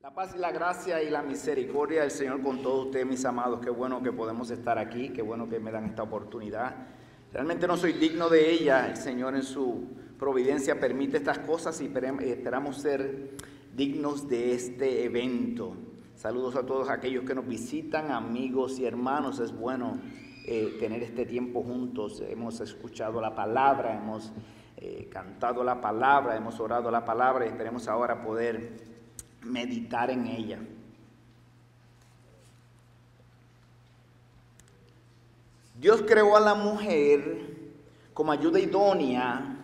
La paz y la gracia y la misericordia del Señor con todos ustedes, mis amados. Qué bueno que podemos estar aquí, qué bueno que me dan esta oportunidad. Realmente no soy digno de ella. El Señor en su providencia permite estas cosas y esperamos ser dignos de este evento. Saludos a todos aquellos que nos visitan, amigos y hermanos. Es bueno tener este tiempo juntos. Hemos escuchado la palabra, hemos cantado la palabra, hemos orado la palabra y esperemos ahora poder meditar en ella. Dios creó a la mujer como ayuda idónea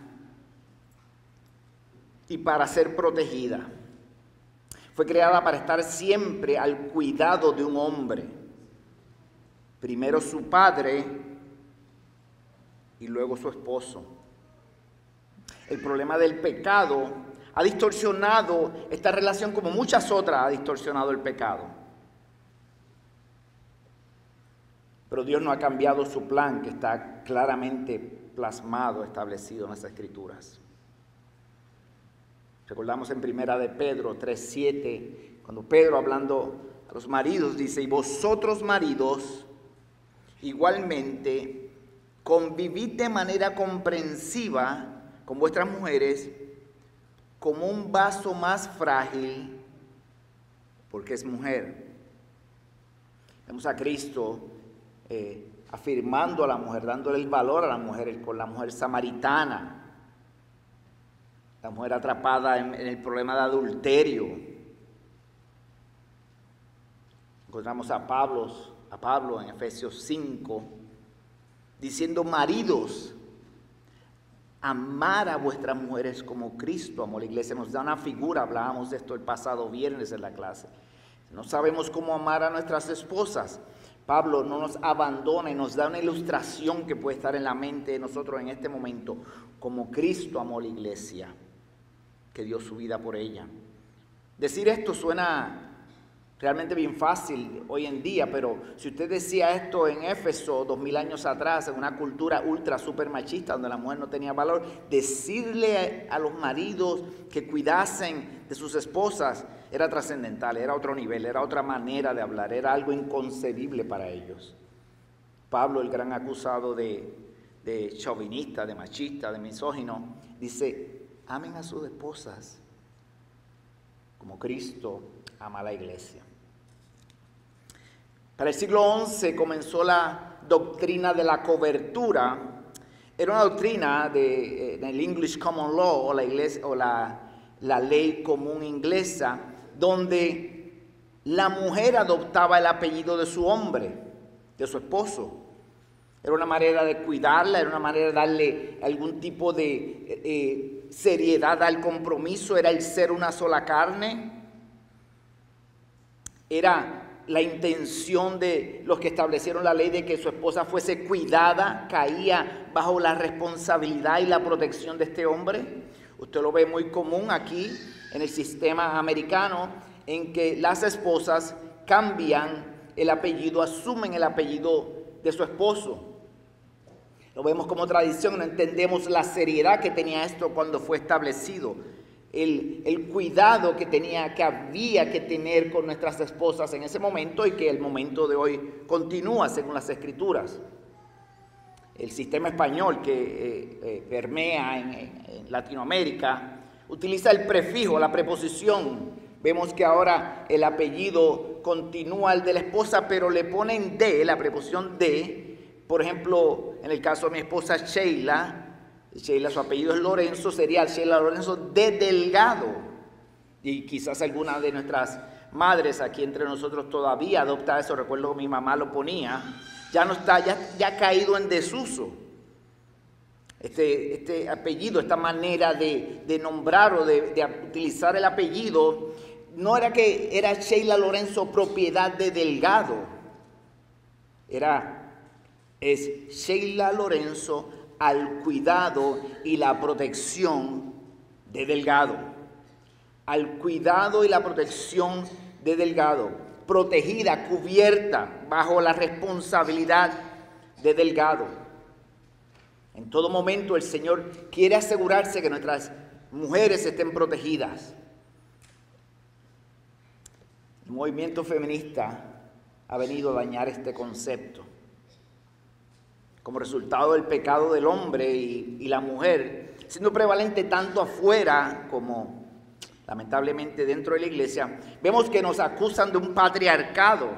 y para ser protegida. Fue creada para estar siempre al cuidado de un hombre. Primero su padre y luego su esposo. El problema del pecado ha distorsionado esta relación como muchas otras ha distorsionado el pecado. Pero Dios no ha cambiado su plan que está claramente plasmado, establecido en las Escrituras. Recordamos en Primera de Pedro 3:7, cuando Pedro hablando a los maridos dice: y vosotros maridos igualmente convivid de manera comprensiva con vuestras mujeres, como un vaso más frágil, porque es mujer. Vemos a Cristo afirmando a la mujer, dándole el valor a la mujer, con la mujer samaritana, la mujer atrapada en el problema de adulterio. Encontramos a Pablo en Efesios 5, diciendo: maridos, amar a vuestras mujeres como Cristo amó a la iglesia. Nos da una figura, hablábamos de esto el pasado viernes en la clase. No sabemos cómo amar a nuestras esposas. Pablo no nos abandona y nos da una ilustración que puede estar en la mente de nosotros en este momento, como Cristo amó a la iglesia, que dio su vida por ella. Decir esto suena realmente bien fácil hoy en día, pero si usted decía esto en Éfeso 2000 años atrás, en una cultura ultra super machista donde la mujer no tenía valor, decirle a los maridos que cuidasen de sus esposas era trascendental, era otro nivel, era otra manera de hablar, era algo inconcebible para ellos. Pablo, el gran acusado de chauvinista, de machista, de misógino, dice: amen a sus esposas como Cristo ama a la iglesia. Para el siglo XI comenzó la doctrina de la cobertura. Era una doctrina del English Common Law o la ley común inglesa, donde la mujer adoptaba el apellido de su hombre, de su esposo. Era una manera de cuidarla, era una manera de darle algún tipo de seriedad al compromiso, era el ser una sola carne. Era la intención de los que establecieron la ley de que su esposa fuese cuidada, caía bajo la responsabilidad y la protección de este hombre. Usted lo ve muy común aquí en el sistema americano, en que las esposas cambian el apellido, asumen el apellido de su esposo. Lo vemos como tradición, no entendemos la seriedad que tenía esto cuando fue establecido. El cuidado que había que tener con nuestras esposas en ese momento y que el momento de hoy continúa según las Escrituras. El sistema español que permea en Latinoamérica utiliza el prefijo, la preposición. Vemos que ahora el apellido continúa el de la esposa, pero le ponen de, la preposición de. Por ejemplo, en el caso de mi esposa Sheila, su apellido es Lorenzo, sería Sheila Lorenzo de Delgado. Y quizás alguna de nuestras madres aquí entre nosotros todavía adopta eso. Recuerdo que mi mamá lo ponía. Ya no está, ya ha caído en desuso. Este apellido, esta manera de nombrar o de utilizar el apellido, no era que era Sheila Lorenzo propiedad de Delgado. Es Sheila Lorenzo al cuidado y la protección de Delgado. Al cuidado y la protección de Delgado. Protegida, cubierta, bajo la responsabilidad de Delgado. En todo momento el Señor quiere asegurarse que nuestras mujeres estén protegidas. El movimiento feminista ha venido a dañar este concepto. Como resultado del pecado del hombre y la mujer, siendo prevalente tanto afuera como lamentablemente dentro de la iglesia, vemos que nos acusan de un patriarcado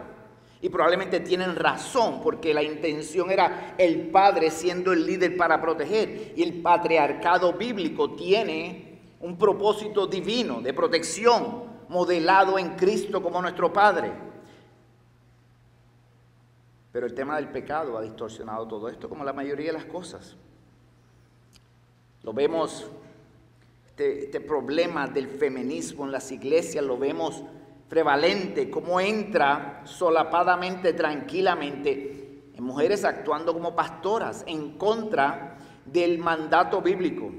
y probablemente tienen razón porque la intención era el padre siendo el líder para proteger, y el patriarcado bíblico tiene un propósito divino de protección modelado en Cristo como nuestro Padre. Pero el tema del pecado ha distorsionado todo esto, como la mayoría de las cosas. Lo vemos, este problema del feminismo en las iglesias, lo vemos prevalente, cómo entra solapadamente, tranquilamente, en mujeres actuando como pastoras en contra del mandato bíblico.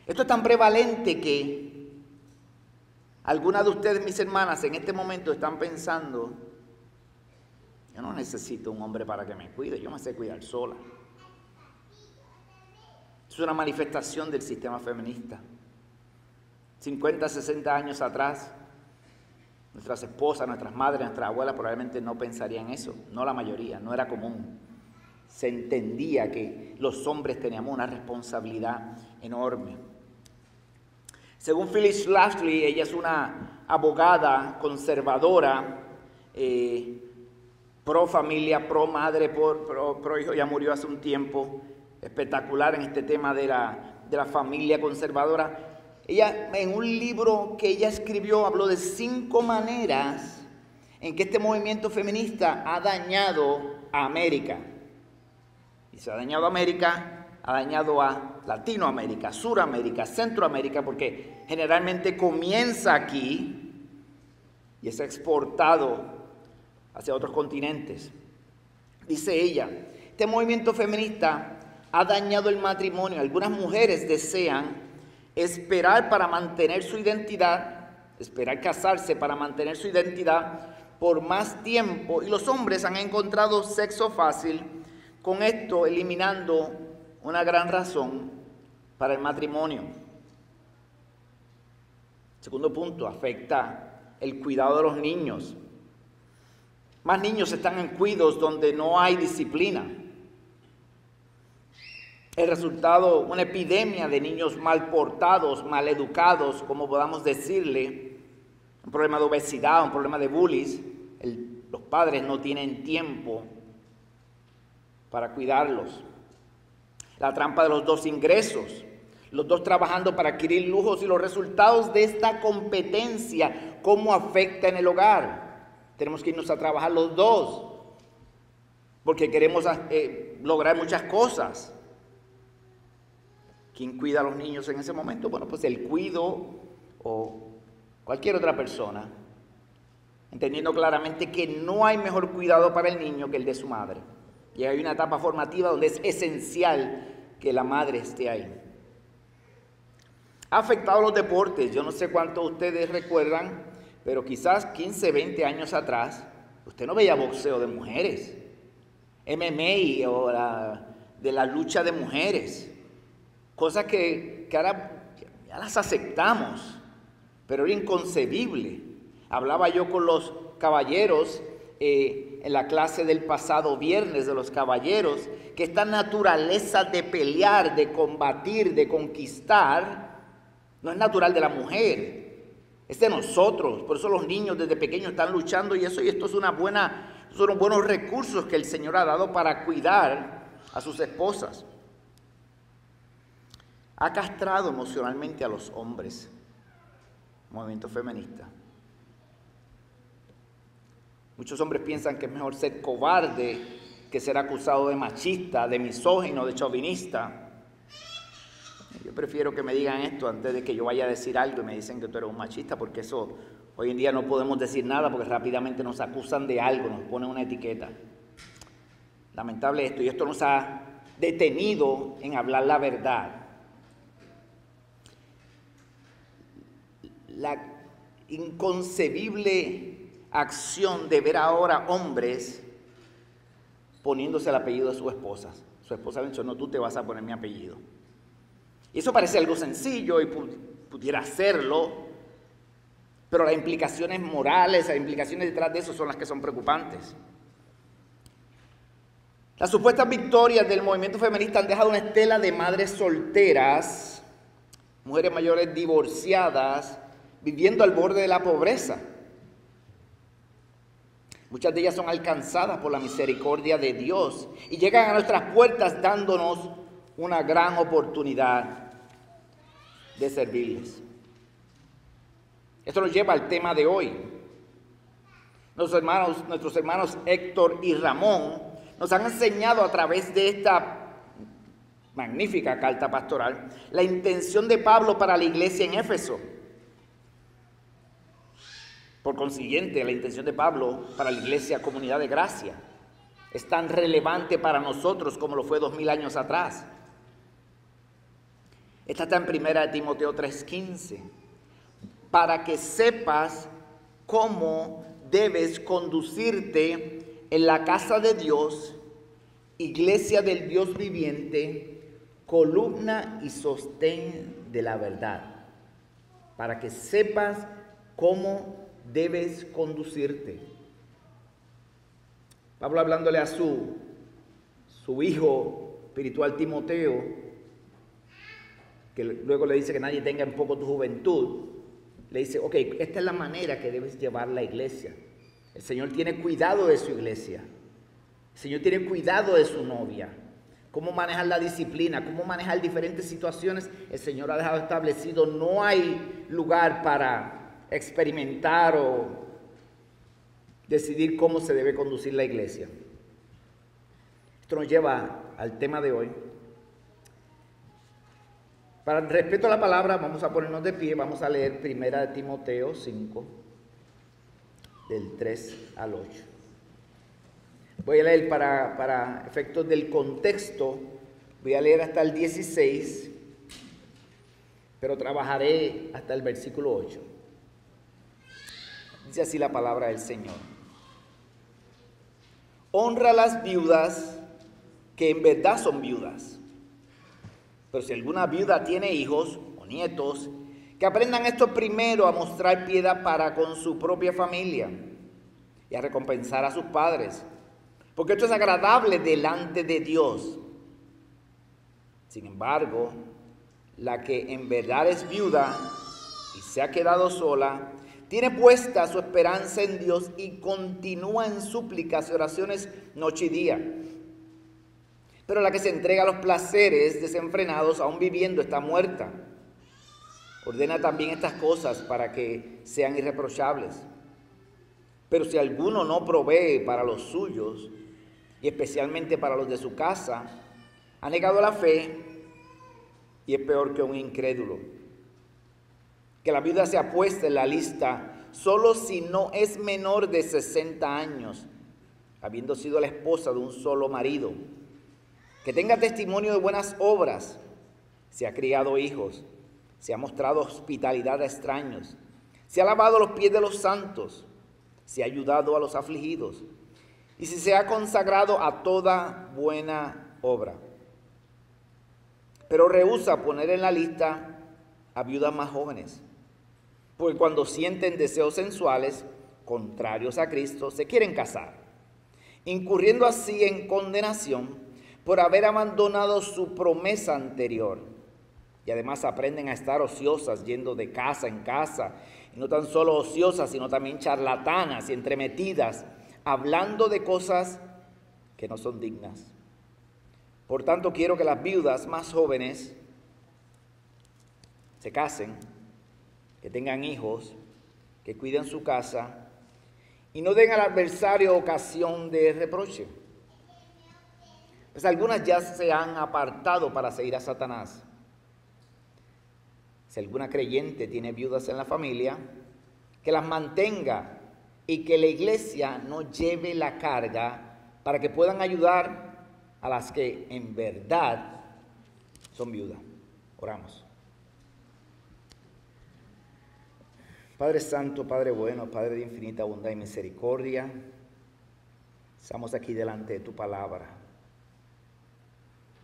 Esto es tan prevalente que algunas de ustedes, mis hermanas, en este momento están pensando: yo no necesito un hombre para que me cuide, yo me sé cuidar sola. Es una manifestación del sistema feminista. 50, 60 años atrás, nuestras esposas, nuestras madres, nuestras abuelas probablemente no pensarían eso. No la mayoría, no era común. Se entendía que los hombres teníamos una responsabilidad enorme. Según Phyllis Schlafly, ella es una abogada conservadora, pro familia, pro madre, pro hijo. Ya murió hace un tiempo. Espectacular en este tema de la familia conservadora. Ella, en un libro que ella escribió, habló de 5 maneras en que este movimiento feminista ha dañado a América. Y se ha dañado a América, ha dañado a Latinoamérica, Suramérica, Centroamérica, porque generalmente comienza aquí y es exportado hacia otros continentes. Dice ella, este movimiento feminista ha dañado el matrimonio. Algunas mujeres desean esperar para mantener su identidad, esperar casarse para mantener su identidad por más tiempo, y los hombres han encontrado sexo fácil, con esto eliminando una gran razón para el matrimonio. Segundo punto, afecta el cuidado de los niños. Más niños están en cuidados donde no hay disciplina. El resultado, una epidemia de niños mal portados, mal educados, como podamos decirle, un problema de obesidad, un problema de bullies. Los padres no tienen tiempo para cuidarlos. La trampa de los 2 ingresos, los 2 trabajando para adquirir lujos, y los resultados de esta competencia, cómo afecta en el hogar. Tenemos que irnos a trabajar los 2 porque queremos lograr muchas cosas. ¿Quién cuida a los niños en ese momento? Bueno, pues el cuido o cualquier otra persona, entendiendo claramente que no hay mejor cuidado para el niño que el de su madre. Y hay una etapa formativa donde es esencial que la madre esté ahí. Ha afectado los deportes. Yo no sé cuántos de ustedes recuerdan, pero quizás 15, 20 años atrás, usted no veía boxeo de mujeres, MMA o de la lucha de mujeres. Cosas que ahora ya las aceptamos, pero era inconcebible. Hablaba yo con los caballeros en la clase del pasado viernes de los caballeros, que esta naturaleza de pelear, de combatir, de conquistar, no es natural de la mujer, es de nosotros. Por eso los niños desde pequeños están luchando y esto es son unos buenos recursos que el Señor ha dado para cuidar a sus esposas. Ha castrado emocionalmente a los hombres, movimiento feminista. Muchos hombres piensan que es mejor ser cobarde que ser acusado de machista, de misógino, de chauvinista. Yo prefiero que me digan esto antes de que yo vaya a decir algo y me dicen que tú eres un machista, porque eso hoy en día no podemos decir nada porque rápidamente nos acusan de algo, nos ponen una etiqueta. Lamentable esto, y esto nos ha detenido en hablar la verdad. La inconcebible acción de ver ahora hombres poniéndose el apellido de sus esposas. Su esposa le dijo: no, tú te vas a poner mi apellido. Y eso parece algo sencillo y pudiera hacerlo, pero pero las implicaciones morales, las implicaciones detrás de eso son las que son preocupantes. Las supuestas victorias del movimiento feminista han dejado una estela de madres solteras, mujeres mayores divorciadas, viviendo al borde de la pobreza. Muchas de ellas son alcanzadas por la misericordia de Dios y llegan a nuestras puertas dándonos una gran oportunidad de servirles. Esto nos lleva al tema de hoy. Nuestros hermanos Héctor y Ramón nos han enseñado a través de esta magnífica carta pastoral la intención de Pablo para la iglesia en Éfeso. Por consiguiente, la intención de Pablo para la iglesia Comunidad de Gracia es tan relevante para nosotros como lo fue 2000 años atrás. Esta está en 1 Timoteo 3:15. Para que sepas cómo debes conducirte en la casa de Dios, iglesia del Dios viviente, columna y sostén de la verdad. Para que sepas cómo debes conducirte. Pablo hablándole a su hijo espiritual Timoteo, que luego le dice que nadie tenga en poco tu juventud, le dice, ok, esta es la manera que debes llevar la iglesia. El Señor tiene cuidado de su iglesia. El Señor tiene cuidado de su novia. Cómo manejar la disciplina, cómo manejar diferentes situaciones, el Señor ha dejado establecido. No hay lugar para experimentar o decidir cómo se debe conducir la iglesia. Esto nos lleva al tema de hoy. Para el respeto a la palabra, vamos a ponernos de pie, vamos a leer 1 Timoteo 5, del 3 al 8. Voy a leer para efectos del contexto, voy a leer hasta el 16, pero trabajaré hasta el versículo 8. Dice así la palabra del Señor. Honra a las viudas que en verdad son viudas. Pero si alguna viuda tiene hijos o nietos, que aprendan esto primero a mostrar piedad para con su propia familia y a recompensar a sus padres, porque esto es agradable delante de Dios. Sin embargo, la que en verdad es viuda y se ha quedado sola, tiene puesta su esperanza en Dios y continúa en súplicas y oraciones noche y día. Pero la que se entrega a los placeres desenfrenados, aún viviendo, está muerta. Ordena también estas cosas para que sean irreprochables. Pero si alguno no provee para los suyos, y especialmente para los de su casa, ha negado la fe y es peor que un incrédulo. Que la viuda sea puesta en la lista solo si no es menor de 60 años, habiendo sido la esposa de un solo marido. Que tenga testimonio de buenas obras, si ha criado hijos, si ha mostrado hospitalidad a extraños, si ha lavado los pies de los santos, si ha ayudado a los afligidos, y si se ha consagrado a toda buena obra. Pero rehúsa poner en la lista a viudas más jóvenes, porque cuando sienten deseos sensuales, contrarios a Cristo, se quieren casar, incurriendo así en condenación, por haber abandonado su promesa anterior. Y además aprenden a estar ociosas, yendo de casa en casa. Y no tan solo ociosas, sino también charlatanas y entremetidas, hablando de cosas que no son dignas. Por tanto, quiero que las viudas más jóvenes se casen, que tengan hijos, que cuiden su casa y no den al adversario ocasión de reproche. Pues algunas ya se han apartado para seguir a Satanás. Si alguna creyente tiene viudas en la familia, que las mantenga y que la iglesia no lleve la carga para que puedan ayudar a las que en verdad son viudas. Oramos. Padre Santo, Padre bueno, Padre de infinita bondad y misericordia, estamos aquí delante de tu palabra.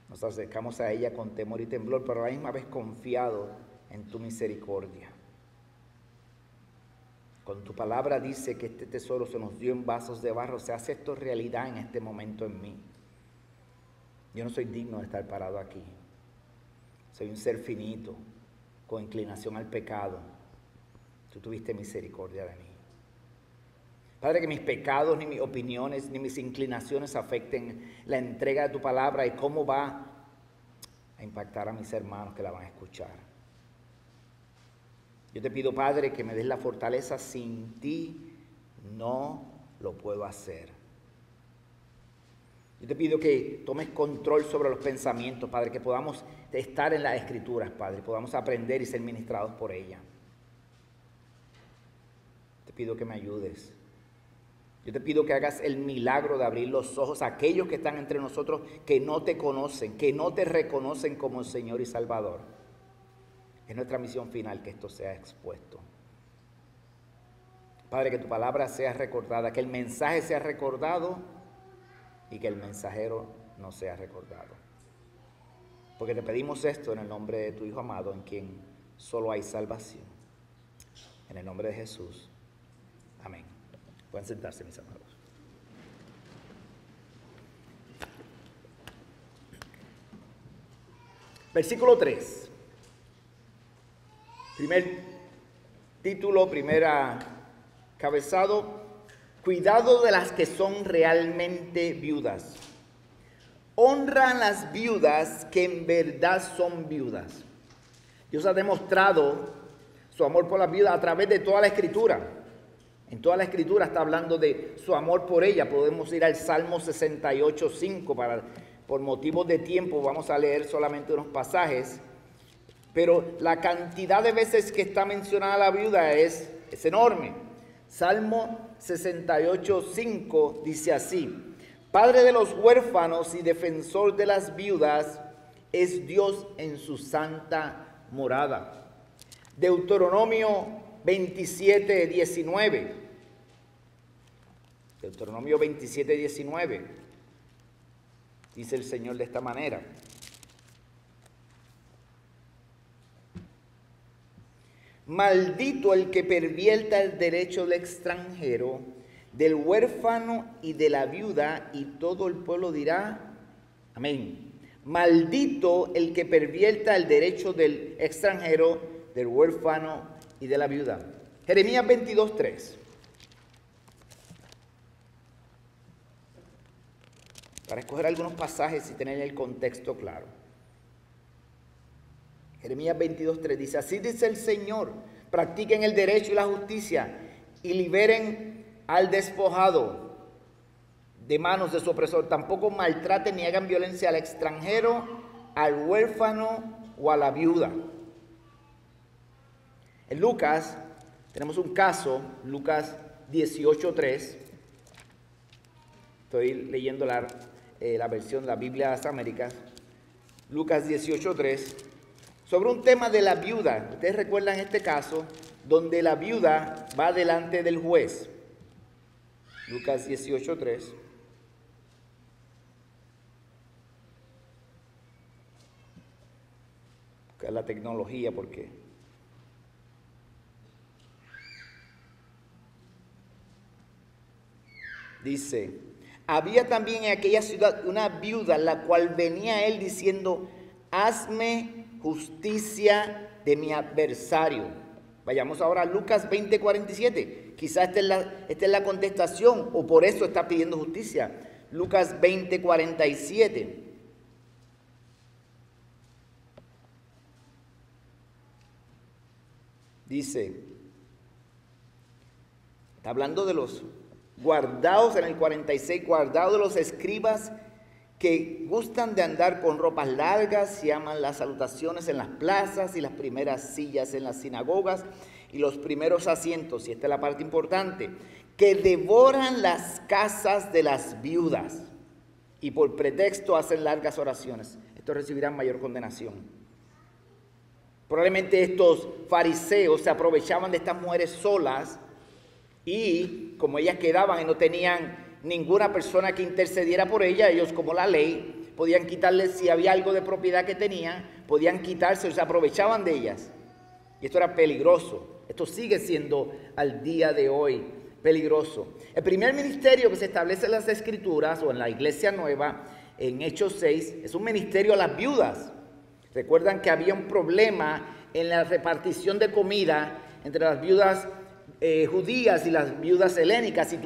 Nos acercamos a ella con temor y temblor, pero a la misma vez confiado en tu misericordia. Cuando tu palabra dice que este tesoro se nos dio en vasos de barro, se hace esto realidad en este momento en mí. Yo no soy digno de estar parado aquí. Soy un ser finito, con inclinación al pecado. Tú tuviste misericordia de mí. Padre, que mis pecados, ni mis opiniones, ni mis inclinaciones afecten la entrega de tu palabra y cómo va a impactar a mis hermanos que la van a escuchar. Yo te pido, Padre, que me des la fortaleza. Sin ti no lo puedo hacer. Yo te pido que tomes control sobre los pensamientos, Padre, que podamos estar en las Escrituras, Padre, podamos aprender y ser ministrados por ella. Te pido que me ayudes. Yo te pido que hagas el milagro de abrir los ojos a aquellos que están entre nosotros que no te conocen, que no te reconocen como Señor y Salvador. Es nuestra misión final que esto sea expuesto. Padre, que tu palabra sea recordada, que el mensaje sea recordado y que el mensajero no sea recordado. Porque te pedimos esto en el nombre de tu Hijo amado, en quien solo hay salvación. En el nombre de Jesús. Amén. Pueden sentarse, mis amados. Versículo 3. Primer título, primera cabezado. Cuidado de las que son realmente viudas. Honran las viudas que en verdad son viudas. Dios ha demostrado su amor por las viudas a través de toda la Escritura. En toda la Escritura está hablando de su amor por ella. Podemos ir al Salmo 68:5 por motivos de tiempo vamos a leer solamente unos pasajes. Pero la cantidad de veces que está mencionada la viuda es enorme. Salmo 68:5 dice así: Padre de los huérfanos y defensor de las viudas es Dios en su santa morada. Deuteronomio 27:19. Deuteronomio 27:19. Dice el Señor de esta manera: Maldito el que pervierta el derecho del extranjero, del huérfano y de la viuda, y todo el pueblo dirá amén. Maldito el que pervierta el derecho del extranjero, del huérfano y de la viuda. Jeremías 22:3. Para escoger algunos pasajes y tener el contexto claro. Jeremías 22:3 dice: Así dice el Señor, practiquen el derecho y la justicia y liberen al despojado de manos de su opresor. Tampoco maltraten ni hagan violencia al extranjero, al huérfano o a la viuda. En Lucas tenemos un caso, Lucas 18:3. Estoy leyendo la versión de la Biblia de las Américas. Lucas 18:3. Sobre un tema de la viuda. Ustedes recuerdan este caso donde la viuda va delante del juez. Lucas 18:3. Buscar la tecnología porque dice: había también en aquella ciudad una viuda, la cual venía a él diciendo: hazme justicia de mi adversario. Vayamos ahora a Lucas 20:47. Quizás esta es la contestación, o por eso está pidiendo justicia. Lucas 20:47. Dice, está hablando de los guardados en el 46, guardados de los escribas que gustan de andar con ropas largas y aman las salutaciones en las plazas y las primeras sillas en las sinagogas y los primeros asientos, y esta es la parte importante, que devoran las casas de las viudas y por pretexto hacen largas oraciones. Estos recibirán mayor condenación. Probablemente estos fariseos se aprovechaban de estas mujeres solas y como ellas quedaban y no tenían ninguna persona que intercediera por ella, ellos, como la ley, podían quitarles, si había algo de propiedad que tenían, podían quitarse, o se aprovechaban de ellas. Y esto era peligroso Esto sigue siendo al día de hoy peligroso. El primer ministerio que se establece en las Escrituras o en la Iglesia Nueva, en Hechos 6, es un ministerio a las viudas. Recuerdan que había un problema en la repartición de comida entre las viudas judías y las viudas helénicas, y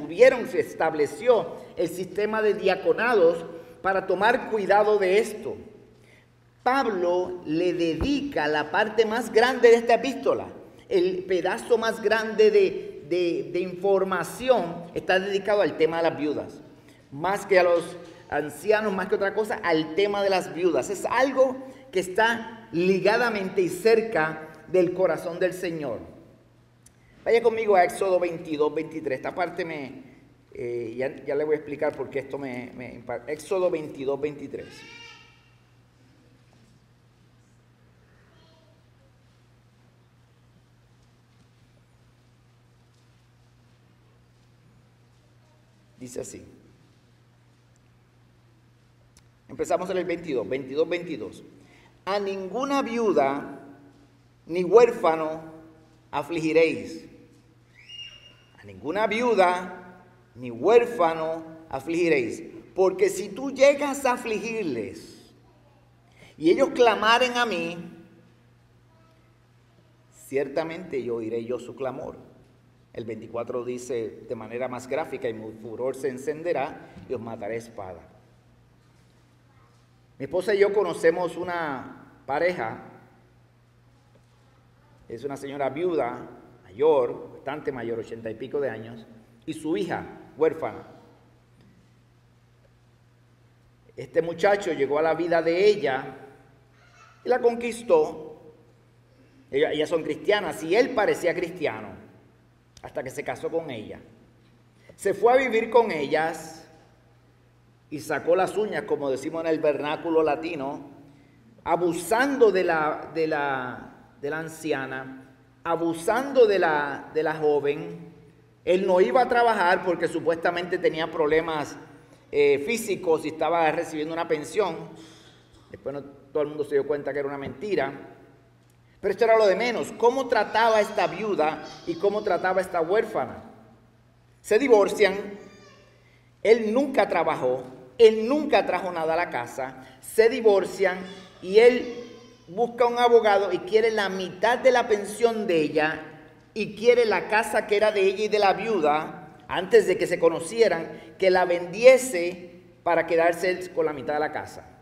se estableció el sistema de diaconados para tomar cuidado de esto. Pablo le dedica la parte más grande de esta epístola, el pedazo más grande de información está dedicado al tema de las viudas, más que a los ancianos, más que otra cosa, al tema de las viudas. Es algo que está ligadamente y cerca del corazón del Señor. Vaya conmigo a Éxodo 22, 23. Esta parte ya le voy a explicar por qué esto me impacta. Éxodo 22, 23. Dice así. Empezamos en el 22. A ninguna viuda ni huérfano afligiréis. A ninguna viuda ni huérfano afligiréis. Porque si tú llegas a afligirles y ellos clamaren a mí, ciertamente yo oiré su clamor. El 24 dice de manera más gráfica: y mi furor se encenderá y os mataré a espada. Mi esposa y yo conocemos una pareja, es una señora viuda, mayor, bastante mayor, 80 y pico de años, y su hija, huérfana. Este muchacho llegó a la vida de ella y la conquistó. Ellas son cristianas y él parecía cristiano hasta que se casó con ella. Se fue a vivir con ellas y sacó las uñas, como decimos en el vernáculo latino, abusando de la anciana, abusando de la joven. Él no iba a trabajar porque supuestamente tenía problemas físicos y estaba recibiendo una pensión. Después todo el mundo se dio cuenta que era una mentira. Pero esto era lo de menos. ¿Cómo trataba a esta viuda y cómo trataba a esta huérfana? Se divorcian. Él nunca trabajó. Él nunca trajo nada a la casa. Se divorcian y él busca un abogado y quiere la mitad de la pensión de ella y quiere la casa que era de ella y de la viuda, antes de que se conocieran, que la vendiese para quedarse con la mitad de la casa.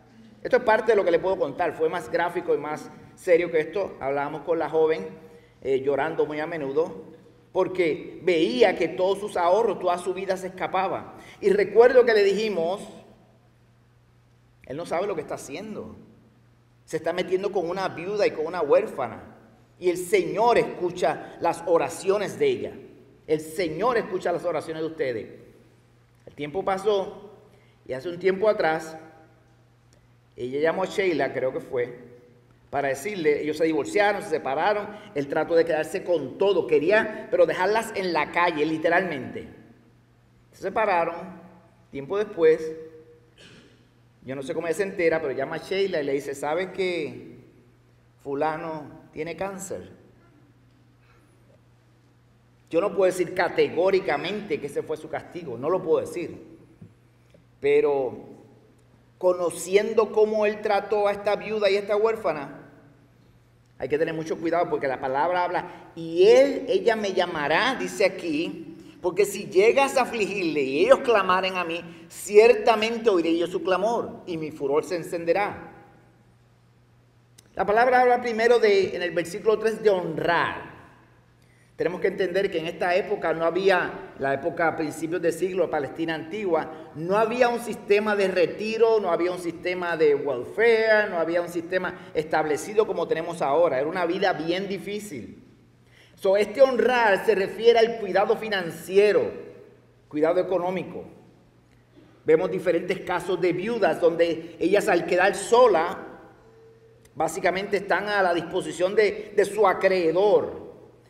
Esto es parte de lo que le puedo contar. Fue más gráfico y más serio que esto. Hablábamos con la joven, llorando muy a menudo, porque veía que todos sus ahorros, toda su vida se escapaba. Y recuerdo que le dijimos, él no sabe lo que está haciendo. Se está metiendo con una viuda y con una huérfana. Y el Señor escucha las oraciones de ella. El Señor escucha las oraciones de ustedes. El tiempo pasó y hace un tiempo atrás, ella llamó a Sheila, creo que fue, para decirle, ellos se divorciaron, se separaron, él trató de quedarse con todo, quería, pero dejarlas en la calle, literalmente. Se separaron, tiempo después, yo no sé cómo ella se entera, pero llama a Sheila y le dice, ¿sabes que fulano tiene cáncer? Yo no puedo decir categóricamente que ese fue su castigo, no lo puedo decir, pero conociendo cómo él trató a esta viuda y a esta huérfana, hay que tener mucho cuidado porque la palabra habla, y ella me llamará, dice aquí, porque si llegas a afligirle y ellos clamaren a mí, ciertamente oiré yo su clamor y mi furor se encenderá. La palabra habla primero en el versículo 3 de honrar. Tenemos que entender que en esta época no había, la época a principios del siglo, Palestina antigua, no había un sistema de retiro, no había un sistema de welfare, no había un sistema establecido como tenemos ahora. Era una vida bien difícil. Este honrar se refiere al cuidado financiero, cuidado económico. Vemos diferentes casos de viudas donde ellas al quedar solas, básicamente están a la disposición de su acreedor.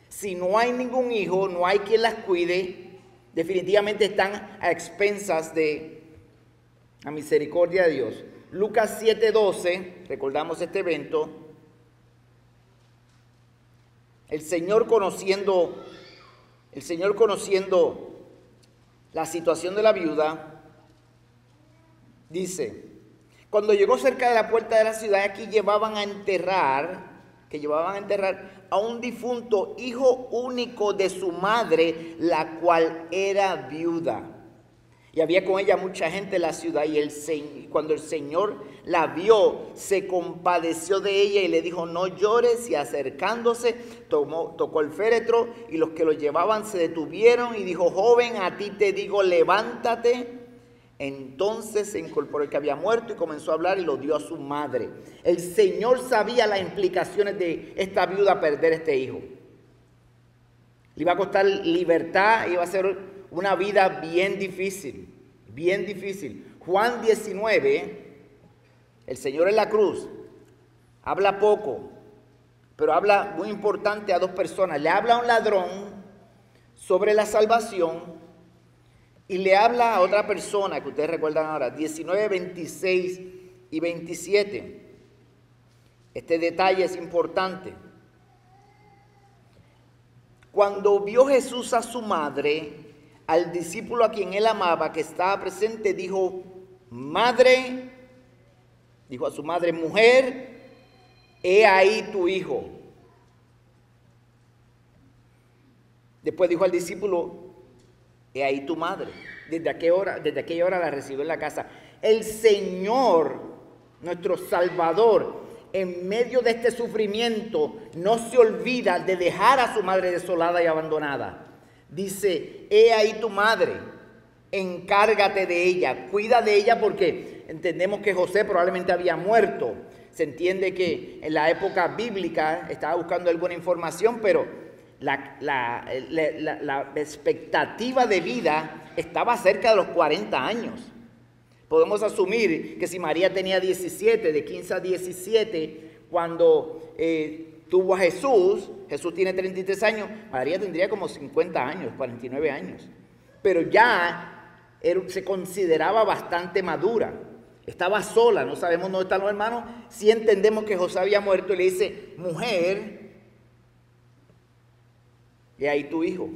Si no hay ningún hijo, no hay quien las cuide, definitivamente están a expensas de la misericordia de Dios. Lucas 7:12, recordamos este evento. El Señor conociendo la situación de la viuda, dice, cuando llegó cerca de la puerta de la ciudad, aquí llevaban a enterrar a un difunto hijo único de su madre, la cual era viuda. Y había con ella mucha gente en la ciudad, y cuando el Señor la vio, se compadeció de ella y le dijo, no llores, y acercándose, tocó el féretro, y los que lo llevaban se detuvieron, y dijo, joven, a ti te digo, levántate. Entonces se incorporó el que había muerto y comenzó a hablar y lo dio a su madre. El Señor sabía las implicaciones de esta viuda perder este hijo. Le iba a costar libertad, iba a ser una vida bien difícil, bien difícil. Juan 19, el Señor en la cruz, habla poco, pero habla muy importante a dos personas. Le habla a un ladrón sobre la salvación y le habla a otra persona que ustedes recuerdan ahora, 19, 26 y 27. Este detalle es importante. Cuando vio Jesús a su madre, al discípulo a quien él amaba, que estaba presente, dijo, madre, dijo a su madre, mujer, he ahí tu hijo. Después dijo al discípulo, he ahí tu madre. Desde aquella hora la recibió en la casa. El Señor, nuestro Salvador, en medio de este sufrimiento, no se olvida de dejar a su madre desolada y abandonada. Dice, he ahí tu madre, encárgate de ella, cuida de ella, porque entendemos que José probablemente había muerto. Se entiende que en la época bíblica, estaba buscando alguna información, pero la expectativa de vida estaba cerca de los 40 años. Podemos asumir que si María tenía 17, de 15 a 17, cuando tuvo a Jesús, Jesús tiene 33 años, María tendría como 50 años, 49 años. Pero ya se consideraba bastante madura. Estaba sola, no sabemos dónde están los hermanos. Sí entendemos que José había muerto y le dice, mujer, y ahí tu hijo,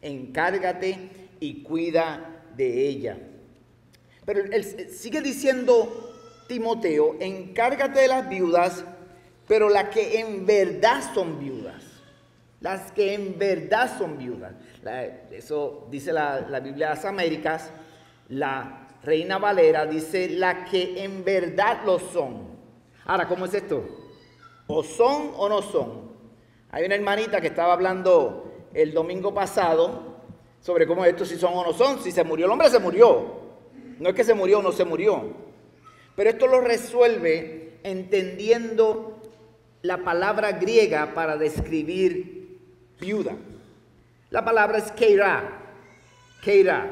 encárgate y cuida de ella. Pero él sigue diciendo Timoteo, encárgate de las viudas, pero las que en verdad son viudas. Las que en verdad son viudas. Eso dice la Biblia de las Américas. La Reina Valera dice las que en verdad lo son. Ahora, ¿cómo es esto? ¿O son o no son? Hay una hermanita que estaba hablando el domingo pasado sobre cómo esto, si son o no son. Si se murió el hombre, se murió. No es que se murió o no se murió. Pero esto lo resuelve entendiendo la palabra griega para describir viuda. La palabra es keira. Keira.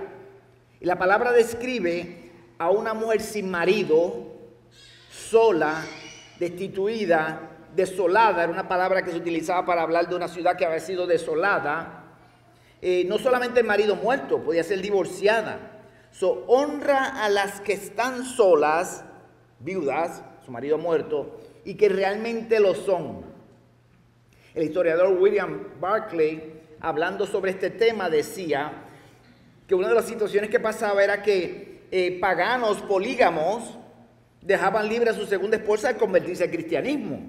Y la palabra describe a una mujer sin marido, sola, destituida, desolada. Era una palabra que se utilizaba para hablar de una ciudad que había sido desolada. No solamente el marido muerto, podía ser divorciada. Honra a las que están solas, viudas, su marido muerto, y que realmente lo son. El historiador William Barclay, hablando sobre este tema, decía que una de las situaciones que pasaba era que paganos polígamos dejaban libre a su segunda esposa al convertirse al cristianismo.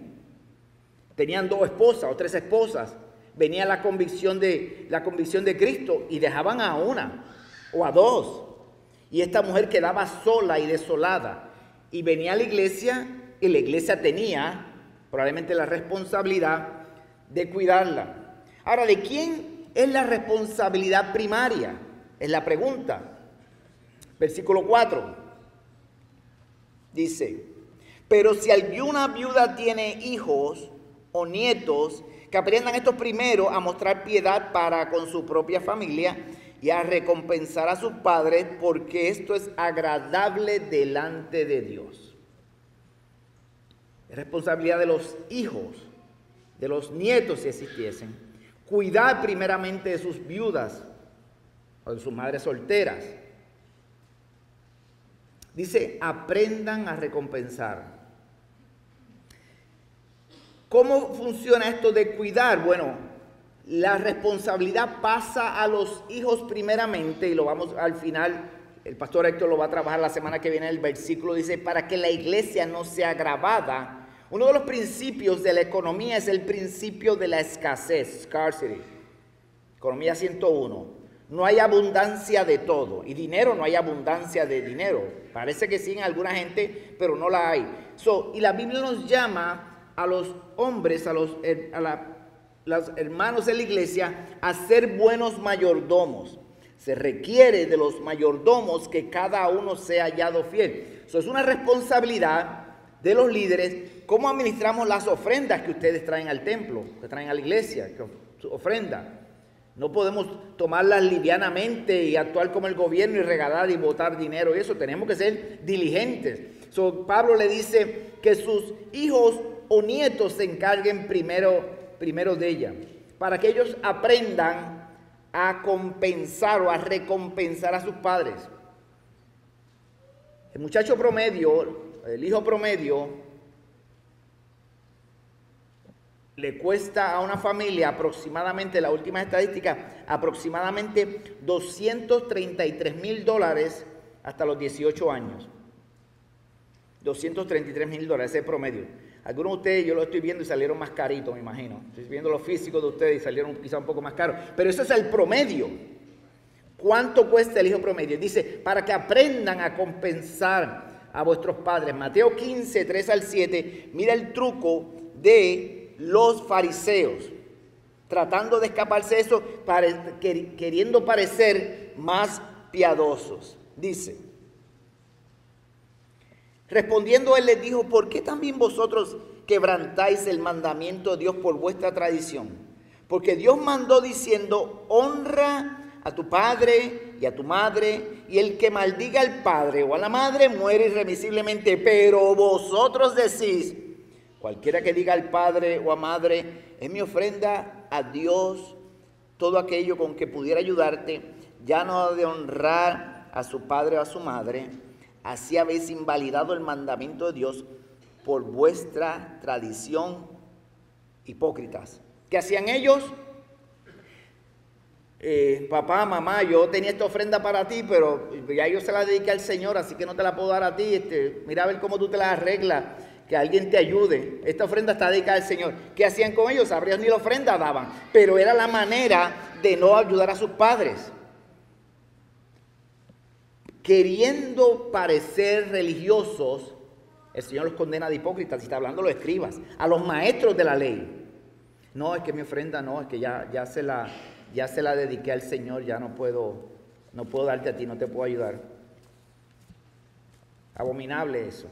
Tenían 2 esposas o 3 esposas. Venía la convicción de Cristo y dejaban a una o a 2. Y esta mujer quedaba sola y desolada. Y venía a la iglesia y la iglesia tenía probablemente la responsabilidad de cuidarla. Ahora, ¿de quién es la responsabilidad primaria? Es la pregunta. Versículo 4. Dice, pero si alguna viuda tiene hijos o nietos, que aprendan estos primero a mostrar piedad para con su propia familia y a recompensar a sus padres, porque esto es agradable delante de Dios. Es responsabilidad de los hijos, de los nietos si existiesen, cuidar primeramente de sus viudas o de sus madres solteras. Dice, aprendan a recompensar. ¿Cómo funciona esto de cuidar? Bueno, la responsabilidad pasa a los hijos primeramente, y lo vamos al final, el pastor Héctor lo va a trabajar la semana que viene. El versículo dice, para que la iglesia no sea agravada. Uno de los principios de la economía es el principio de la escasez, scarcity. Economía 101. No hay abundancia de todo. Y dinero, no hay abundancia de dinero. Parece que sí en alguna gente, pero no la hay. Y la Biblia nos llama a los hombres, a los hermanos de la iglesia, a ser buenos mayordomos. Se requiere de los mayordomos que cada uno sea hallado fiel. Eso es una responsabilidad de los líderes. ¿Cómo administramos las ofrendas que ustedes traen al templo, que traen a la iglesia? Su ofrenda. No podemos tomarlas livianamente y actuar como el gobierno y regalar y botar dinero y eso. Tenemos que ser diligentes. Pablo le dice que sus hijos o nietos se encarguen primero de ella, para que ellos aprendan a compensar o a recompensar a sus padres. El muchacho promedio, el hijo promedio, le cuesta a una familia aproximadamente, la última estadística, aproximadamente $233,000 hasta los 18 años. $233,000, ese es el promedio. Algunos de ustedes, yo lo estoy viendo y salieron más caritos, me imagino. Estoy viendo los físicos de ustedes y salieron quizá un poco más caros. Pero eso es el promedio. ¿Cuánto cuesta el hijo promedio? Dice, para que aprendan a compensar a vuestros padres. Mateo 15, 3 al 7, mira el truco de los fariseos, tratando de escaparse de eso, queriendo parecer más piadosos. Dice, respondiendo él les dijo, ¿por qué también vosotros quebrantáis el mandamiento de Dios por vuestra tradición? Porque Dios mandó diciendo, honra a tu padre y a tu madre, y el que maldiga al padre o a la madre muere irremisiblemente. Pero vosotros decís, cualquiera que diga al padre o a madre, es mi ofrenda a Dios, todo aquello con que pudiera ayudarte, ya no ha de honrar a su padre o a su madre. Así habéis invalidado el mandamiento de Dios por vuestra tradición, hipócritas. ¿Qué hacían ellos? Papá, mamá, yo tenía esta ofrenda para ti, pero ya yo se la dediqué al Señor, así que no te la puedo dar a ti. Mira a ver cómo tú te la arreglas, que alguien te ayude. Esta ofrenda está dedicada al Señor. ¿Qué hacían con ellos? Sabrías, ni la ofrenda daban, pero era la manera de no ayudar a sus padres. Queriendo parecer religiosos, el Señor los condena de hipócritas. Y está hablando a los escribas, a los maestros de la ley. No, es que mi ofrenda no, es que ya se la dediqué al Señor, ya no puedo darte a ti, no te puedo ayudar. Abominable eso.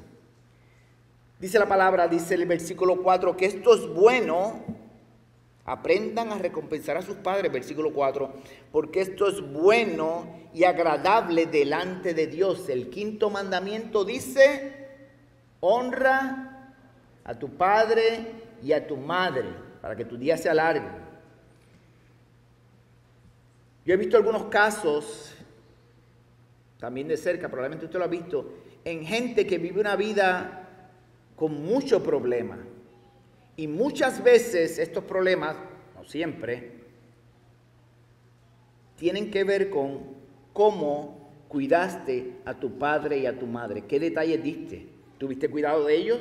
Dice la palabra, dice el versículo 4, que esto es bueno. Aprendan a recompensar a sus padres, versículo 4, porque esto es bueno y agradable delante de Dios. El quinto mandamiento dice, honra a tu padre y a tu madre, para que tu día se alargue. Yo he visto algunos casos, también de cerca, probablemente usted lo ha visto, en gente que vive una vida con mucho problema. Y muchas veces estos problemas, no siempre, tienen que ver con cómo cuidaste a tu padre y a tu madre. ¿Qué detalles diste? ¿Tuviste cuidado de ellos?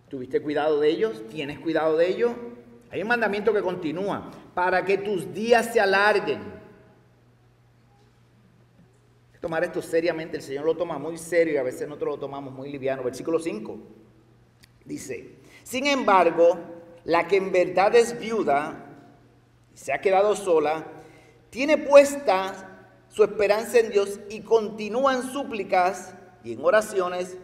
¿Tuviste cuidado de ellos? ¿Tienes cuidado de ellos? Hay un mandamiento que continúa, para que tus días se alarguen. Hay que tomar esto seriamente, el Señor lo toma muy serio y a veces nosotros lo tomamos muy liviano. Versículo 5 dice, sin embargo, la que en verdad es viuda y se ha quedado sola, tiene puesta su esperanza en Dios y continúa en súplicas y en oraciones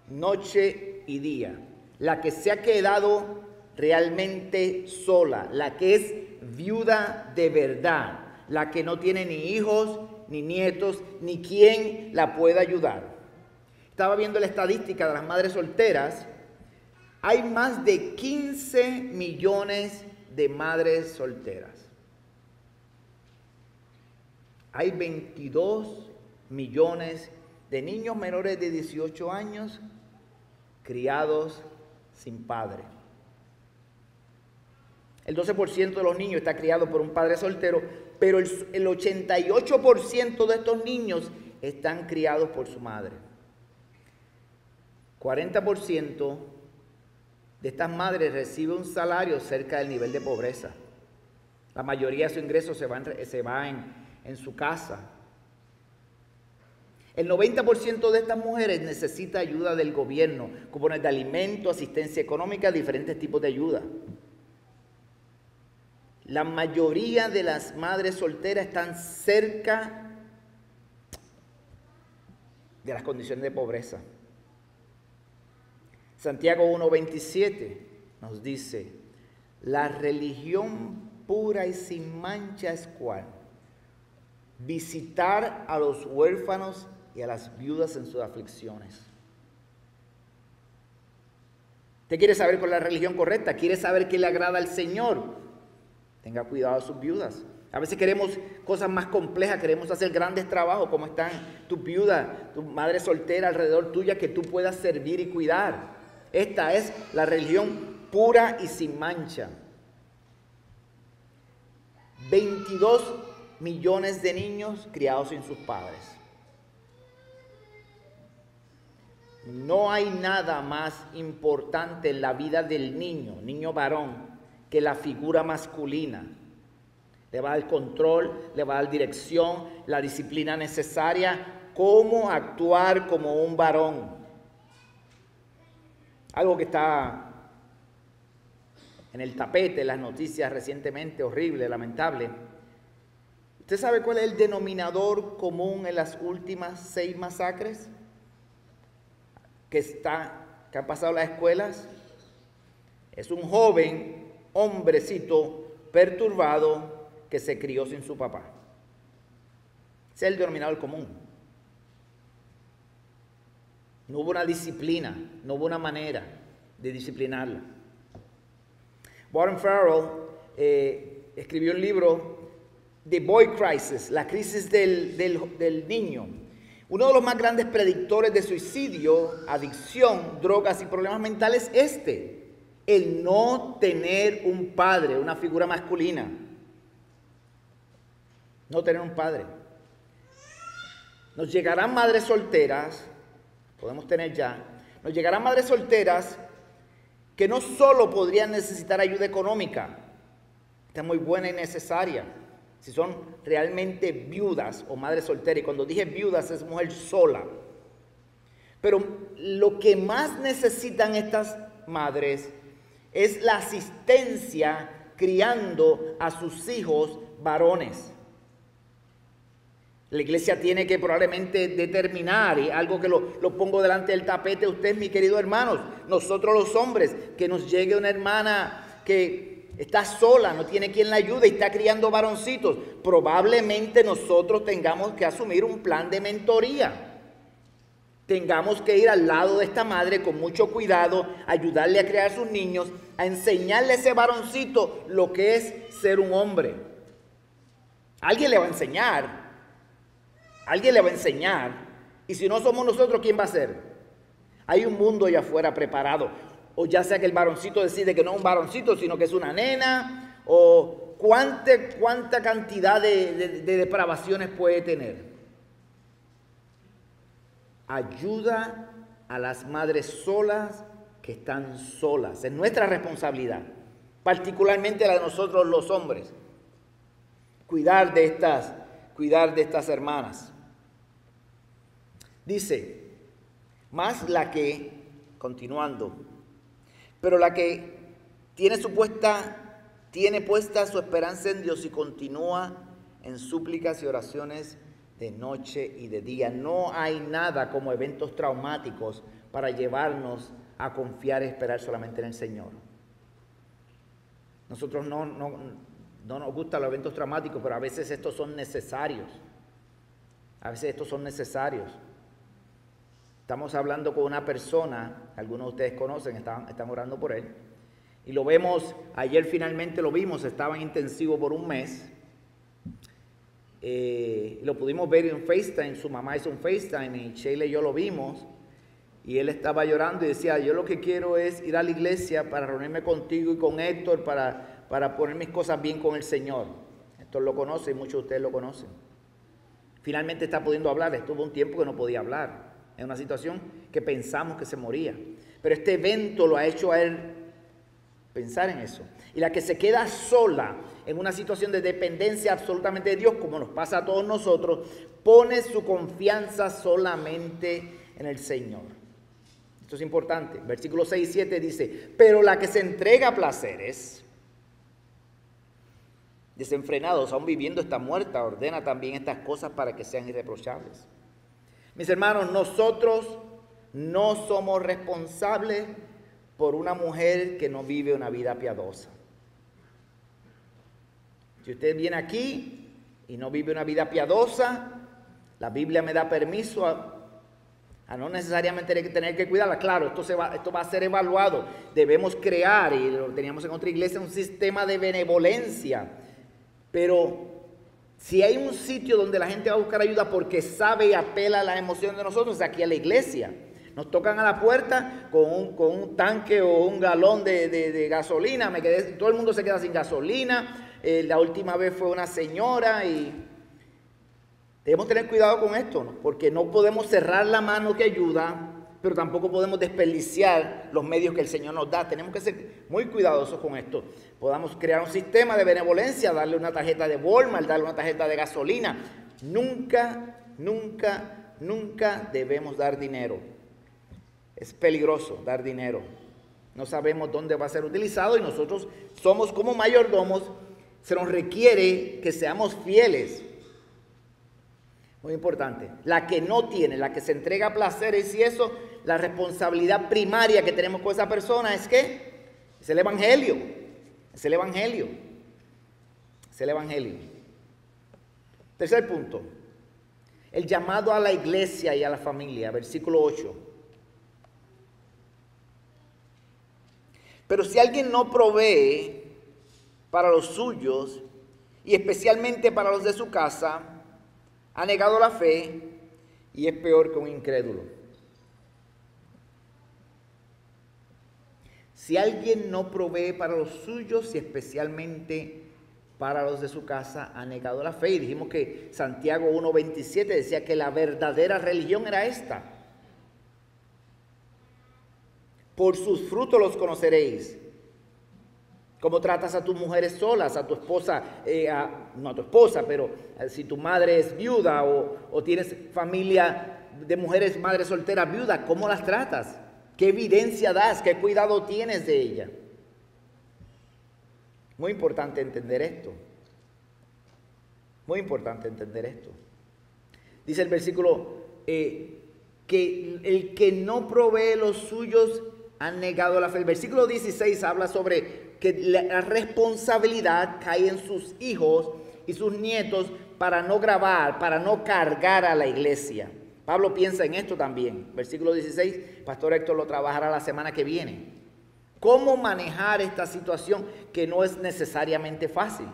noche y día. La que se ha quedado realmente sola, la que es viuda de verdad, la que no tiene ni hijos, ni nietos, ni quien la pueda ayudar. Estaba viendo la estadística de las madres solteras. Hay más de 15 millones de madres solteras. Hay 22 millones de niños menores de 18 años criados sin padre. El 12% de los niños está criado por un padre soltero, pero el 88% de estos niños están criados por su madre. 40% de estas madres recibe un salario cerca del nivel de pobreza. La mayoría de su ingreso se va en su casa. El 90% de estas mujeres necesita ayuda del gobierno, cupones de alimento, asistencia económica, diferentes tipos de ayuda. La mayoría de las madres solteras están cerca de las condiciones de pobreza. Santiago 1:27 nos dice, la religión pura y sin mancha es ¿cuál? Visitar a los huérfanos y a las viudas en sus aflicciones. ¿Usted quiere saber cuál es la religión correcta? ¿Quiere saber qué le agrada al Señor? Tenga cuidado de sus viudas. A veces queremos cosas más complejas, queremos hacer grandes trabajos, como están tus viudas, tu madre soltera alrededor tuya, que tú puedas servir y cuidar. Esta es la religión pura y sin mancha. 22 millones de niños criados sin sus padres. No hay nada más importante en la vida del niño varón, que la figura masculina. Le va a dar control, le va a dar dirección, la disciplina necesaria, cómo actuar como un varón. Algo que está en el tapete, en las noticias recientemente, horrible, lamentable. ¿Usted sabe cuál es el denominador común en las últimas 6 masacres que han pasado en las escuelas? Es un joven, hombrecito, perturbado, que se crió sin su papá. Ese es el denominador común. No hubo una disciplina, no hubo una manera de disciplinarla. Warren Farrell escribió un libro, The Boy Crisis, la crisis del niño. Uno de los más grandes predictores de suicidio, adicción, drogas y problemas mentales es el no tener un padre, una figura masculina. No tener un padre. Nos llegarán madres solteras, podemos tener ya, nos llegarán madres solteras que no solo podrían necesitar ayuda económica, esta es muy buena y necesaria, si son realmente viudas o madres solteras, y cuando dije viudas es mujer sola, pero lo que más necesitan estas madres es la asistencia criando a sus hijos varones. La iglesia tiene que probablemente determinar, y algo que lo pongo delante del tapete, ustedes, mis queridos hermanos, nosotros los hombres, que nos llegue una hermana que está sola, no tiene quien la ayude y está criando varoncitos, probablemente nosotros tengamos que asumir un plan de mentoría. Tengamos que ir al lado de esta madre con mucho cuidado, ayudarle a criar a sus niños, a enseñarle a ese varoncito lo que es ser un hombre. Alguien le va a enseñar. Alguien le va a enseñar, y si no somos nosotros, ¿quién va a ser? Hay un mundo allá afuera preparado, o ya sea que el varoncito decide que no es un varoncito, sino que es una nena, o cuánta cantidad de depravaciones puede tener. Ayuda a las madres solas que están solas, es nuestra responsabilidad, particularmente la de nosotros los hombres, cuidar de estas hermanas. Dice, más la que, continuando, pero la que tiene puesta su esperanza en Dios y continúa en súplicas y oraciones de noche y de día. No hay nada como eventos traumáticos para llevarnos a confiar y esperar solamente en el Señor. Nosotros no nos gustan los eventos traumáticos, pero a veces estos son necesarios. Estamos hablando con una persona, algunos de ustedes conocen, están orando por él, y lo vemos, ayer finalmente lo vimos, estaba en intensivo por un mes, lo pudimos ver en FaceTime, su mamá hizo un FaceTime y Sheila y yo lo vimos, y él estaba llorando y decía, yo lo que quiero es ir a la iglesia para reunirme contigo y con Héctor, para para poner mis cosas bien con el Señor. Esto lo conocen, muchos de ustedes lo conocen. Finalmente está pudiendo hablar. Estuvo un tiempo que no podía hablar. Es una situación que pensamos que se moría. Pero este evento lo ha hecho a él pensar en eso. Y la que se queda sola en una situación de dependencia absolutamente de Dios, como nos pasa a todos nosotros, pone su confianza solamente en el Señor. Esto es importante. Versículos 6 y 7 dice, pero la que se entrega a placeres desenfrenados, aún viviendo, está muerta, ordena también estas cosas para que sean irreprochables. Mis hermanos, nosotros no somos responsables por una mujer que no vive una vida piadosa. Si usted viene aquí y no vive una vida piadosa, la Biblia me da permiso a no necesariamente tener que cuidarla. Claro, esto va a ser evaluado. Debemos crear, y lo teníamos en otra iglesia, un sistema de benevolencia. Pero si hay un sitio donde la gente va a buscar ayuda porque sabe y apela a las emociones de nosotros, es aquí a la iglesia. Nos tocan a la puerta con un tanque o un galón de gasolina. Todo el mundo se queda sin gasolina. La última vez fue una señora y debemos tener cuidado con esto, ¿no? Porque no podemos cerrar la mano que ayuda, pero tampoco podemos desperdiciar los medios que el Señor nos da. Tenemos que ser muy cuidadosos con esto. Podamos crear un sistema de benevolencia, darle una tarjeta de Walmart, darle una tarjeta de gasolina. Nunca, nunca, nunca debemos dar dinero. Es peligroso dar dinero. No sabemos dónde va a ser utilizado y nosotros somos como mayordomos. Se nos requiere que seamos fieles. Muy importante. La que no tiene, la que se entrega a placeres y eso, la responsabilidad primaria que tenemos con esa persona es ¿qué? Es el Evangelio. Es el Evangelio. Es el Evangelio. Tercer punto. El llamado a la iglesia y a la familia. Versículo 8. Pero si alguien no provee para los suyos, y especialmente para los de su casa, ha negado la fe y es peor que un incrédulo. Si alguien no provee para los suyos y especialmente para los de su casa, ha negado la fe. Y dijimos que Santiago 1:27 decía que la verdadera religión era esta. Por sus frutos los conoceréis. ¿Cómo tratas a tus mujeres solas, a tu esposa, no a tu esposa, pero si tu madre es viuda o tienes familia de mujeres, madres solteras, viudas, ¿cómo las tratas? ¿Qué evidencia das? ¿Qué cuidado tienes de ella? Muy importante entender esto. Muy importante entender esto. Dice el versículo que el que no provee los suyos ha negado la fe. El versículo 16 habla sobre que la responsabilidad cae en sus hijos y sus nietos para no gravar, para no cargar a la iglesia. Pablo piensa en esto también. Versículo 16, Pastor Héctor lo trabajará la semana que viene. ¿Cómo manejar esta situación que no es necesariamente fácil?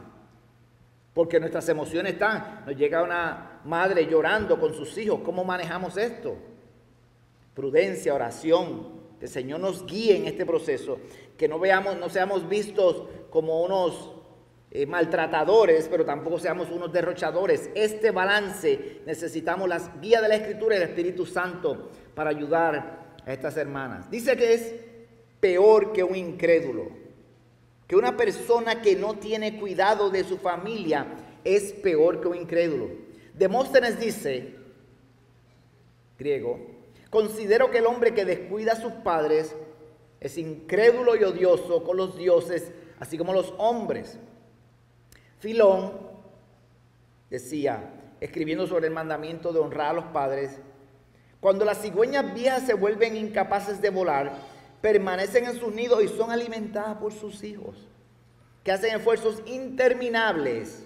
Porque nuestras emociones están. Nos llega una madre llorando con sus hijos. ¿Cómo manejamos esto? Prudencia, oración. Que el Señor nos guíe en este proceso, que no seamos vistos como unos maltratadores, pero tampoco seamos unos derrochadores. Este balance necesitamos las guías de la Escritura y del Espíritu Santo para ayudar a estas hermanas. Dice que es peor que un incrédulo, que una persona que no tiene cuidado de su familia es peor que un incrédulo. Demóstenes dice, griego, considero que el hombre que descuida a sus padres es incrédulo y odioso con los dioses, así como los hombres. Filón decía, escribiendo sobre el mandamiento de honrar a los padres, cuando las cigüeñas viejas se vuelven incapaces de volar, permanecen en sus nidos y son alimentadas por sus hijos, que hacen esfuerzos interminables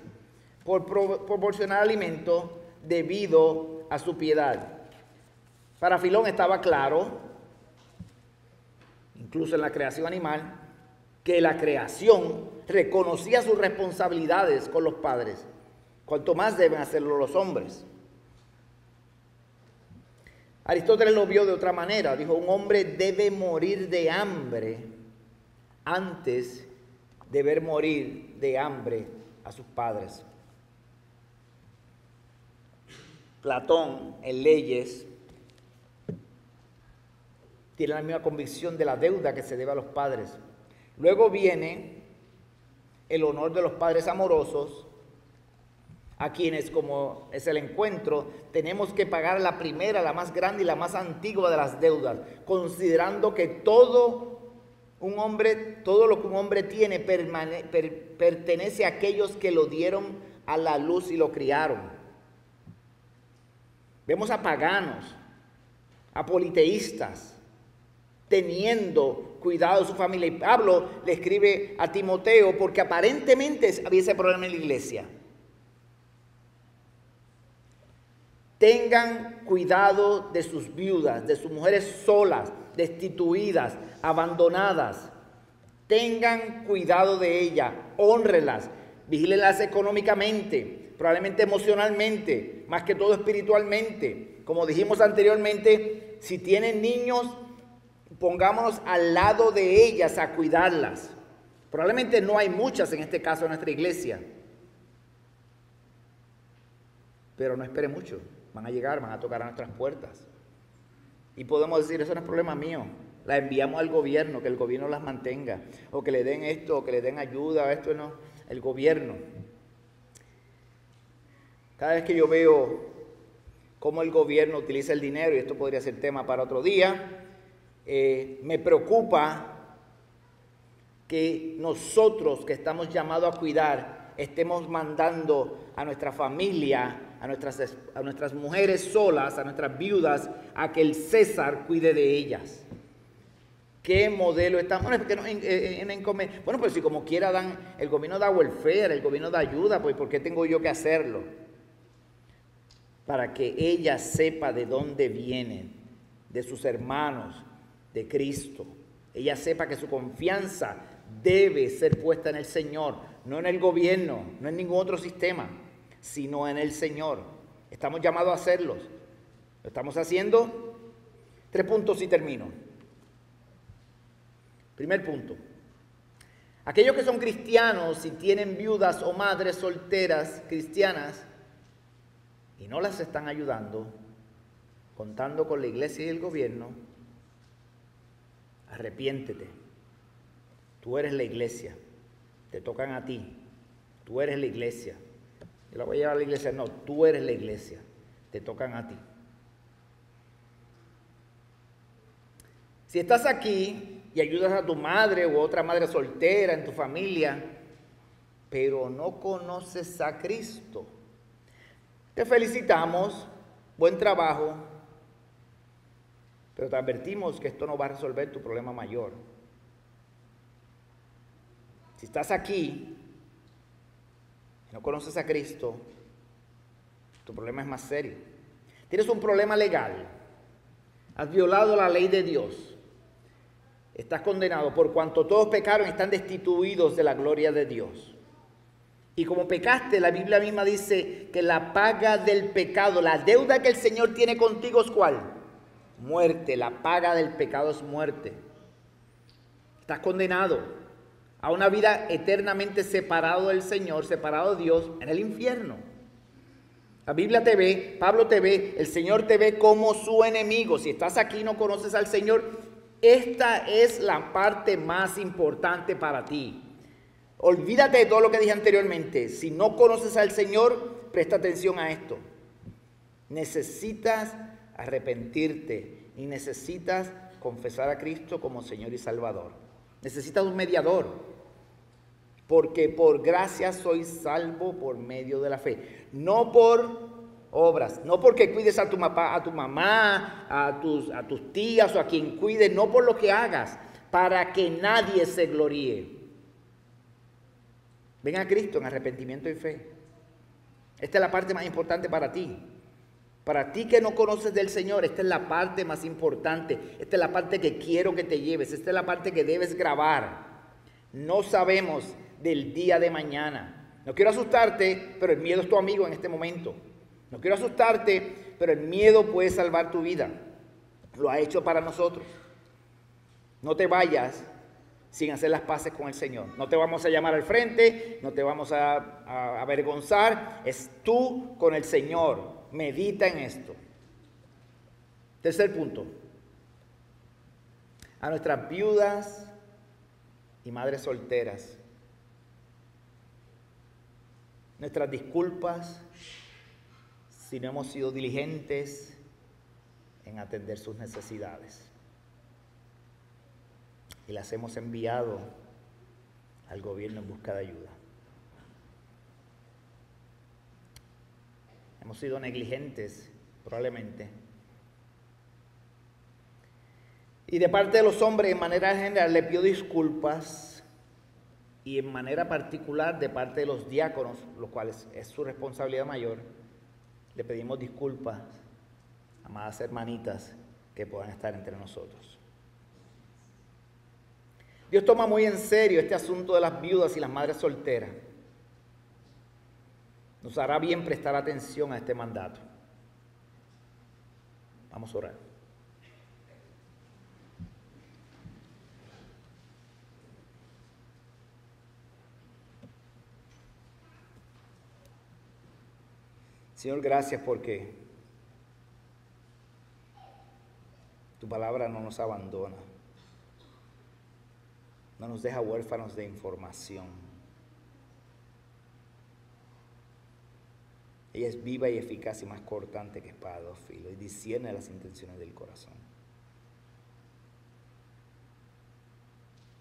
por proporcionar alimento debido a su piedad. Para Filón estaba claro, incluso en la creación animal, que la creación reconocía sus responsabilidades con los padres, cuanto más deben hacerlo los hombres. Aristóteles lo vio de otra manera, dijo, un hombre debe morir de hambre antes de ver morir de hambre a sus padres. Platón, en Leyes, tiene la misma convicción de la deuda que se debe a los padres. Luego viene el honor de los padres amorosos, a quienes, como es el encuentro, tenemos que pagar la primera, la más grande y la más antigua de las deudas, considerando que todo lo que un hombre tiene pertenece a aquellos que lo dieron a la luz y lo criaron. Vemos a paganos, a politeístas, teniendo cuidado de su familia. Y Pablo le escribe a Timoteo porque aparentemente había ese problema en la iglesia. Tengan cuidado de sus viudas, de sus mujeres solas, destituidas, abandonadas. Tengan cuidado de ellas, hónrenlas, vigílenlas económicamente, probablemente emocionalmente, más que todo espiritualmente. Como dijimos anteriormente, si tienen niños, pongámonos al lado de ellas a cuidarlas. Probablemente no hay muchas en este caso en nuestra iglesia, pero no espere mucho. Van a llegar, van a tocar a nuestras puertas. Y podemos decir, eso no es problema mío. Las enviamos al gobierno, que el gobierno las mantenga. O que le den esto, o que le den ayuda, esto no. El gobierno. Cada vez que yo veo cómo el gobierno utiliza el dinero, y esto podría ser tema para otro día, me preocupa que nosotros que estamos llamados a cuidar, estemos mandando a nuestra familia, a nuestras mujeres solas, a nuestras viudas, a que el César cuide de ellas. ¿Qué modelo estamos? Bueno, pues si como quiera el gobierno da welfare, el gobierno da ayuda, pues ¿por qué tengo yo que hacerlo? Para que ella sepa de dónde vienen, de sus hermanos, de Cristo. Ella sepa que su confianza debe ser puesta en el Señor, no en el gobierno, no en ningún otro sistema, sino en el Señor. Estamos llamados a hacerlos. ¿Lo estamos haciendo? 3 puntos y termino. Primer punto. Aquellos que son cristianos y tienen viudas o madres solteras cristianas y no las están ayudando, contando con la iglesia y el gobierno, arrepiéntete. Tú eres la iglesia. Te tocan a ti. Tú eres la iglesia. Yo la voy a llevar a la iglesia. No, tú eres la iglesia. Te tocan a ti. Si estás aquí y ayudas a tu madre u otra madre soltera en tu familia, pero no conoces a Cristo, te felicitamos, buen trabajo, pero te advertimos que esto no va a resolver tu problema mayor. Si estás aquí y no conoces a Cristo, tu problema es más serio. Tienes un problema legal. Has violado la ley de Dios. Estás condenado por cuanto todos pecaron y están destituidos de la gloria de Dios. Y como pecaste, la Biblia misma dice que la paga del pecado, la deuda que el Señor tiene contigo es ¿cuál? Muerte. La paga del pecado es muerte. Estás condenado a una vida eternamente separado del Señor, separado de Dios, en el infierno. La Biblia te ve, Pablo te ve, el Señor te ve como su enemigo. Si estás aquí y no conoces al Señor, esta es la parte más importante para ti. Olvídate de todo lo que dije anteriormente. Si no conoces al Señor, presta atención a esto. Necesitas arrepentirte y necesitas confesar a Cristo como Señor y Salvador. Necesitas un mediador, porque por gracia sois salvo por medio de la fe, no por obras, no porque cuides a tu papá, a tu mamá, a tus tías o a quien cuide, no por lo que hagas, para que nadie se gloríe. Ven a Cristo en arrepentimiento y fe. Esta es la parte más importante para ti. Para ti que no conoces del Señor, esta es la parte más importante. Esta es la parte que quiero que te lleves. Esta es la parte que debes grabar. No sabemos del día de mañana. No quiero asustarte, pero el miedo es tu amigo en este momento. No quiero asustarte, pero el miedo puede salvar tu vida. Lo ha hecho para nosotros. No te vayas sin hacer las paces con el Señor. No te vamos a llamar al frente, no te vamos a avergonzar, es tú con el Señor. Medita en esto. Tercer punto. A nuestras viudas y madres solteras, nuestras disculpas si no hemos sido diligentes en atender sus necesidades. Y las hemos enviado al gobierno en busca de ayuda. Hemos sido negligentes, probablemente. Y de parte de los hombres, en manera general, le pido disculpas, y en manera particular de parte de los diáconos, los cuales es su responsabilidad mayor, le pedimos disculpas, amadas hermanitas, que puedan estar entre nosotros. Dios toma muy en serio este asunto de las viudas y las madres solteras. Nos hará bien prestar atención a este mandato. Vamos a orar. Señor, gracias porque tu palabra no nos abandona, no nos deja huérfanos de información. Ella es viva y eficaz y más cortante que espada de dos filos y discierne las intenciones del corazón.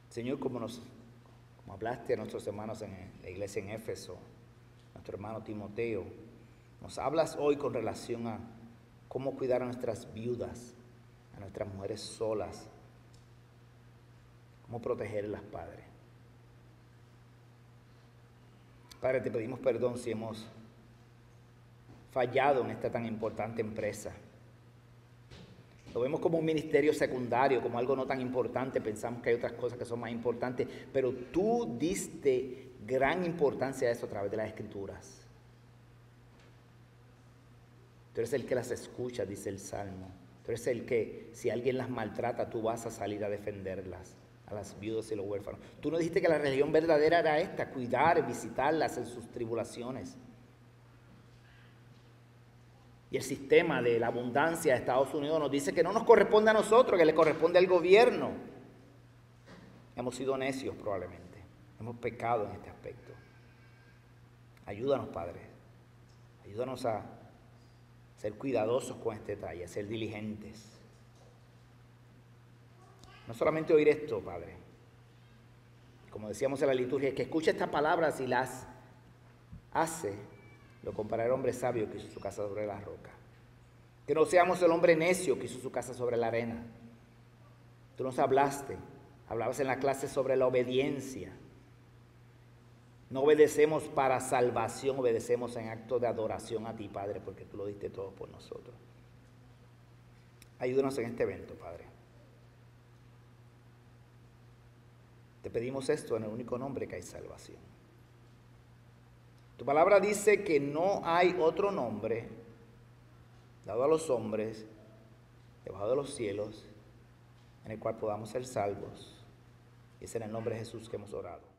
Señor, como hablaste a nuestros hermanos en la iglesia en Éfeso, nuestro hermano Timoteo, nos hablas hoy con relación a cómo cuidar a nuestras viudas, a nuestras mujeres solas, cómo protegerlas, Padre. Padre, te pedimos perdón si hemos fallado en esta tan importante empresa. Lo vemos como un ministerio secundario, como algo no tan importante, pensamos que hay otras cosas que son más importantes, pero tú diste gran importancia a eso a través de las Escrituras. Tú eres el que las escucha, dice el Salmo. Tú eres el que, si alguien las maltrata, tú vas a salir a defenderlas, a las viudas y los huérfanos. Tú no dijiste que la religión verdadera era esta, cuidar, visitarlas en sus tribulaciones. Y el sistema de la abundancia de Estados Unidos nos dice que no nos corresponde a nosotros, que le corresponde al gobierno. Hemos sido necios probablemente, hemos pecado en este aspecto. Ayúdanos, Padre, ayúdanos a ser cuidadosos con este detalle, a ser diligentes. No solamente oír esto, Padre, como decíamos en la liturgia, que escuche estas palabras y las hace, lo comparará el hombre sabio que hizo su casa sobre la roca. Que no seamos el hombre necio que hizo su casa sobre la arena. Tú nos hablabas en la clase sobre la obediencia. No obedecemos para salvación, obedecemos en acto de adoración a ti, Padre, porque tú lo diste todo por nosotros. Ayúdanos en este evento, Padre. Te pedimos esto en el único nombre que hay salvación. Tu palabra dice que no hay otro nombre dado a los hombres debajo de los cielos en el cual podamos ser salvos. Y es en el nombre de Jesús que hemos orado.